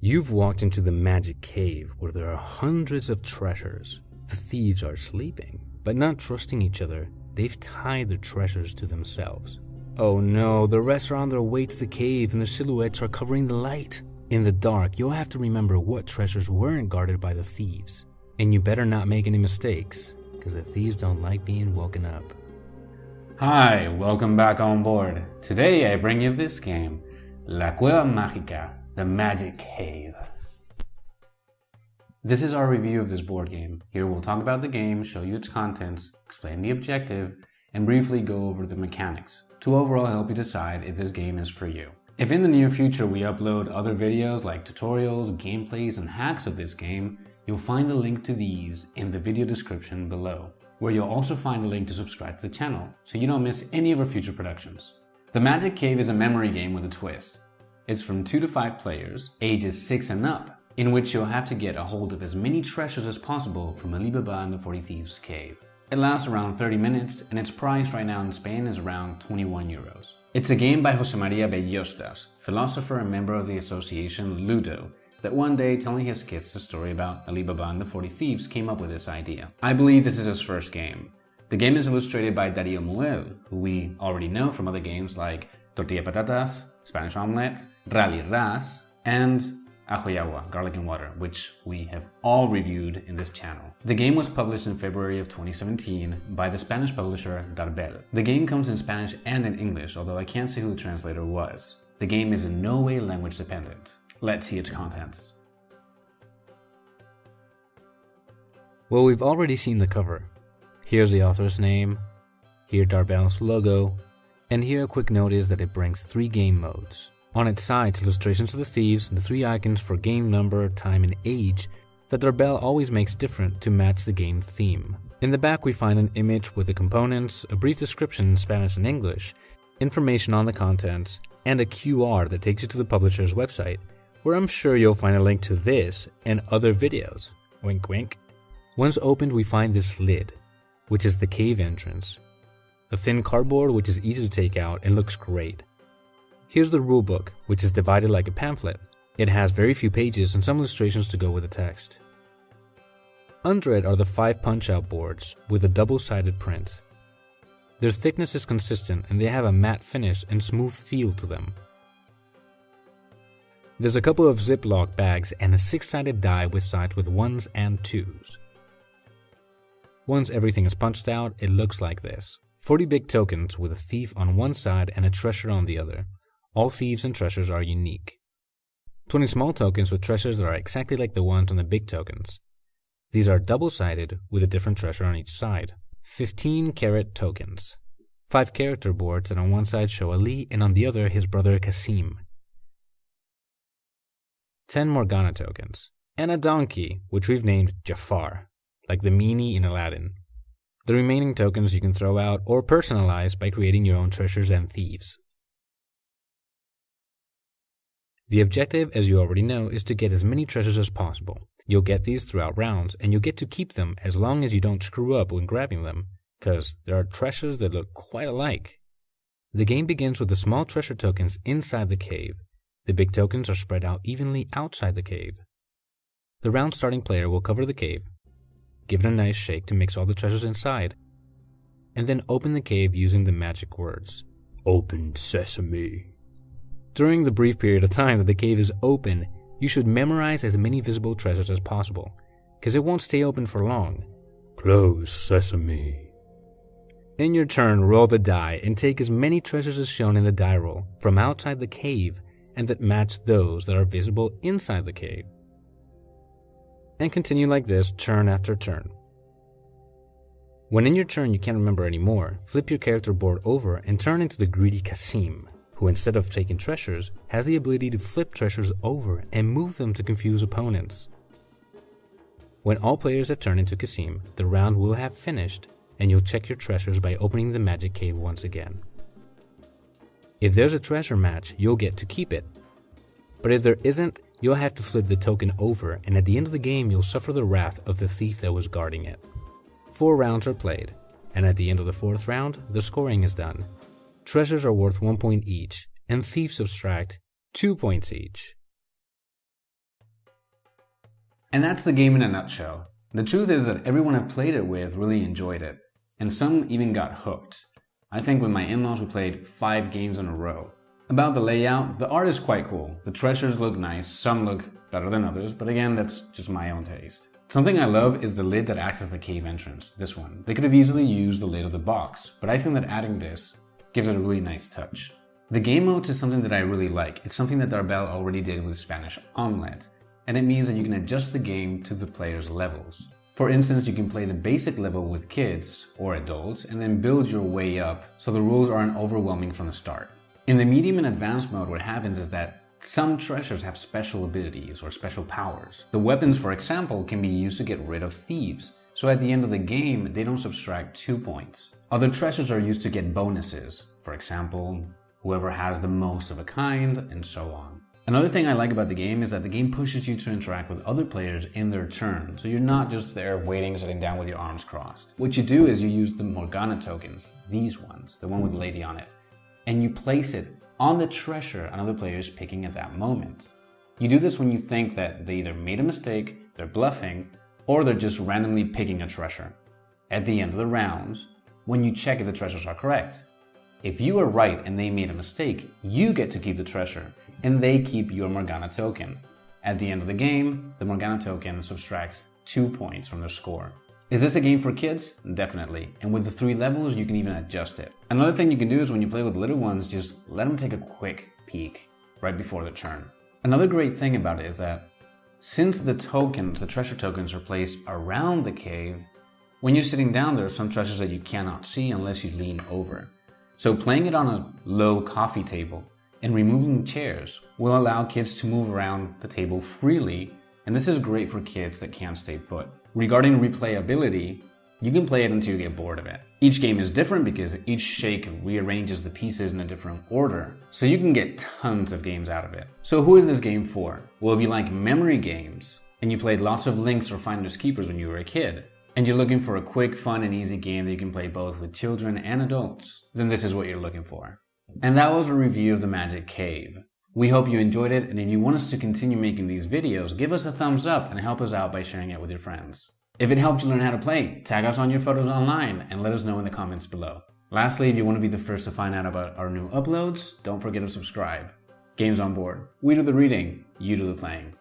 You've walked into the magic cave where there are hundreds of treasures. The thieves are sleeping, but not trusting each other. They've tied their treasures to themselves. Oh no, the rest are on their way to the cave and their silhouettes are covering the light. In the dark, you'll have to remember what treasures weren't guarded by the thieves. And you better not make any mistakes, because the thieves don't like being woken up. Hi, welcome back on board. Today I bring you this game, La Cueva Mágica, the Magic Cave. This is our review of this board game. Here we'll talk about the game, show you its contents, explain the objective, and briefly go over the mechanics, to overall help you decide if this game is for you. If in the near future we upload other videos like tutorials, gameplays, and hacks of this game, you'll find the link to these in the video description below, where you'll also find a link to subscribe to the channel, so you don't miss any of our future productions. The Magic Cave is a memory game with a twist. It's from 2 to 5 players, ages 6 and up, in which you'll have to get a hold of as many treasures as possible from Alibaba and the 40 Thieves cave. It lasts around 30 minutes, and its price right now in Spain is around 21 euros. It's a game by José María Bellostas, philosopher and member of the association Ludo, that one day telling his kids the story about Alibaba and the 40 Thieves came up with this idea. I believe this is his first game. The game is illustrated by Darío Muel, who we already know from other games like Tortilla Patatas, Spanish Omelette, Rally Ras, and Ajo y Agua, Garlic and Water, which we have all reviewed in this channel. The game was published in February of 2017 by the Spanish publisher Darbel. The game comes in Spanish and in English, although I can't see who the translator was. The game is in no way language dependent. Let's see its contents. Well, we've already seen the cover. Here's the author's name, here Darbel's logo, and here a quick note is that it brings 3 game modes. On its sides, illustrations of the thieves and the 3 icons for game number, time, and age that Darbel always makes different to match the game theme. In the back we find an image with the components, a brief description in Spanish and English, information on the contents, and a QR that takes you to the publisher's website, where I'm sure you'll find a link to this and other videos. Wink wink. Once opened we find this lid, which is the cave entrance. A thin cardboard which is easy to take out and looks great. Here's the rulebook, which is divided like a pamphlet. It has very few pages and some illustrations to go with the text. Under it are the 5 punch-out boards with a double-sided print. Their thickness is consistent and they have a matte finish and smooth feel to them. There's a couple of Ziploc bags and a 6-sided die with sides with 1s and 2s. Once everything is punched out, it looks like this. 40 big tokens with a thief on one side and a treasure on the other. All thieves and treasures are unique. 20 small tokens with treasures that are exactly like the ones on the big tokens. These are double-sided with a different treasure on each side. 15 carat tokens. 5 character boards that on one side show Ali and on the other his brother Kasim. 10 Morgana tokens. And a donkey, which we've named Jafar, like the meanie in Aladdin. The remaining tokens you can throw out or personalize by creating your own treasures and thieves. The objective, as you already know, is to get as many treasures as possible. You'll get these throughout rounds, and you'll get to keep them as long as you don't screw up when grabbing them, because there are treasures that look quite alike. The game begins with the small treasure tokens inside the cave. The big tokens are spread out evenly outside the cave. The round starting player will cover the cave, give it a nice shake to mix all the treasures inside, and then open the cave using the magic words, "Open Sesame." During the brief period of time that the cave is open, you should memorize as many visible treasures as possible, because it won't stay open for long. "Close Sesame." In your turn, roll the die and take as many treasures as shown in the die roll from outside the cave and that match those that are visible inside the cave. And continue like this turn after turn. When in your turn you can't remember anymore, flip your character board over and turn into the greedy Kasim, who instead of taking treasures, has the ability to flip treasures over and move them to confuse opponents. When all players have turned into Kasim, the round will have finished, and you'll check your treasures by opening the magic cave once again. If there's a treasure match, you'll get to keep it. But if there isn't, you'll have to flip the token over, and at the end of the game you'll suffer the wrath of the thief that was guarding it. 4 rounds are played, and at the end of the 4th round, the scoring is done. Treasures are worth 1 point each, and thieves subtract 2 points each. And that's the game in a nutshell. The truth is that everyone I've played it with really enjoyed it, and some even got hooked. I think with my in-laws we played 5 games in a row. About the layout, the art is quite cool. The treasures look nice, some look better than others, but again, that's just my own taste. Something I love is the lid that acts as the cave entrance, this one. They could have easily used the lid of the box, but I think that adding this gives it a really nice touch. The game modes is something that I really like. It's something that Darbel already did with Spanish Omelette, and it means that you can adjust the game to the player's levels. For instance, you can play the basic level with kids or adults and then build your way up so the rules aren't overwhelming from the start. In the medium and advanced mode, what happens is that some treasures have special abilities or special powers. The weapons, for example, can be used to get rid of thieves, so at the end of the game, they don't subtract 2 points. Other treasures are used to get bonuses, for example, whoever has the most of a kind, and so on. Another thing I like about the game is that the game pushes you to interact with other players in their turn, so you're not just there waiting, sitting down with your arms crossed. What you do is you use the Morgana tokens, these ones, the one with the lady on it, and you place it on the treasure another player is picking at that moment. You do this when you think that they either made a mistake, they're bluffing, or they're just randomly picking a treasure. At the end of the rounds, when you check if the treasures are correct. If you are right and they made a mistake, you get to keep the treasure, and they keep your Morgana token. At the end of the game, the Morgana token subtracts 2 points from their score. Is this a game for kids? Definitely. And with the 3 levels, you can even adjust it. Another thing you can do is when you play with little ones, just let them take a quick peek right before the turn. Another great thing about it is that since the tokens, the treasure tokens, are placed around the cave, when you're sitting down, there are some treasures that you cannot see unless you lean over. So playing it on a low coffee table and removing chairs will allow kids to move around the table freely, and this is great for kids that can't stay put. Regarding replayability, you can play it until you get bored of it. Each game is different because each shake rearranges the pieces in a different order, so you can get tons of games out of it. So who is this game for? Well, if you like memory games, and you played lots of Links or Finders Keepers when you were a kid, and you're looking for a quick, fun, and easy game that you can play both with children and adults, then this is what you're looking for. And that was a review of the Magic Cave. We hope you enjoyed it, and if you want us to continue making these videos, give us a thumbs up and help us out by sharing it with your friends. If it helped you learn how to play, tag us on your photos online and let us know in the comments below. Lastly, if you want to be the first to find out about our new uploads, don't forget to subscribe. Games on board. We do the reading, you do the playing.